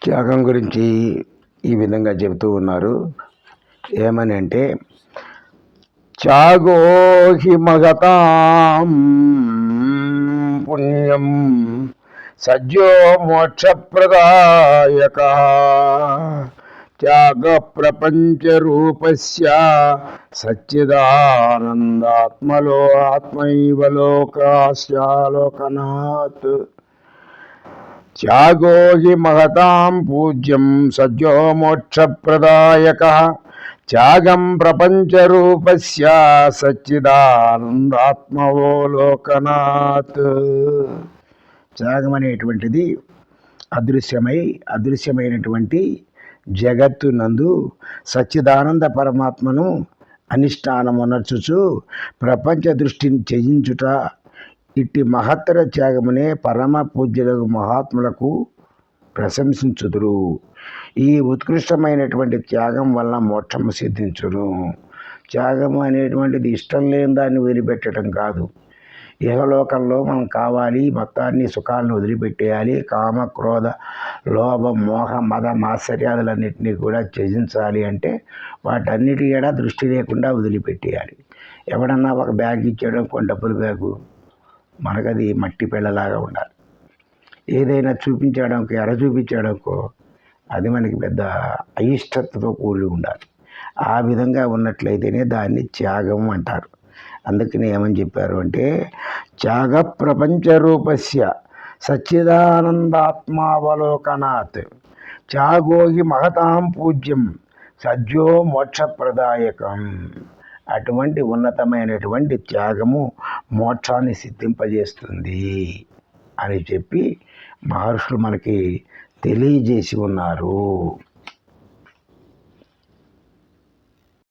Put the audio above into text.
త్యాగం గురించి ఈ విధంగా చెబుతూ ఉన్నారు. ఏమని అంటే, త్యాగో హి మగతాం పుణ్యం సజ్జో మోక్షప్రదాయక త్యాగ ప్రపంచ రూపస్య సచ్చిదానందాత్మలో ఆత్మైవ లోకాస్యాలోకనాత్. త్యాగో హి మహతాం పూజ్యం సజ్జో మోక్షప్రదాయక త్యాగం ప్రపంచరూపస్య సచ్చిదానందాత్మవోలోకనాత్. త్యాగం అనేటువంటిది అదృశ్యమైనటువంటి జగత్తు నందు సచ్చిదానంద పరమాత్మను అనిష్టానమునర్చుచు ప్రపంచ దృష్టిని త్యజించుట, ఇట్టి మహత్తర త్యాగమునే పరమ పూజ్యులకు మహాత్ములకు ప్రశంసించుదురు. ఈ ఉత్కృష్టమైనటువంటి త్యాగం వల్ల మోక్షము సిద్ధించును. త్యాగము అనేటువంటిది ఇష్టం లేని దాన్ని వదిలిపెట్టడం కాదు. ఇహలోకంలో మనం కావాలి, మొత్తాన్ని సుఖాలను వదిలిపెట్టేయాలి. కామ క్రోధ లోభ మోహ మద మాత్సర్యాదులన్నింటినీ కూడా త్యజించాలి అంటే వాటన్నిటి కూడా దృష్టి లేకుండా వదిలిపెట్టేయాలి. ఎవడన్నా ఒక బ్యాగ్ ఇచ్చేయడం, కొన్ని డబ్బుల బ్యాగు, మనకది మట్టి పిల్లలాగా ఉండాలి. ఏదైనా చూపించడానికి, ఎర చూపించడానికో అది మనకి పెద్ద అయిష్టతతో కూడి ఉండాలి. ఆ విధంగా ఉన్నట్లయితేనే దాన్ని త్యాగం అంటారు. అందుకని ఏమని చెప్పారు అంటే, త్యాగ ప్రపంచ రూపస్య సచ్చిదానందాత్మావలోకనాత్ త్యాగో హి మహతాం పూజ్యం సజ్జో మోక్షప్రదాయకం. అటువంటి ఉన్నతమైనటువంటి త్యాగము మోక్షాన్ని సిద్ధింపజేస్తుంది అని చెప్పి మహర్షులు మనకి తెలియజేసి ఉన్నారు.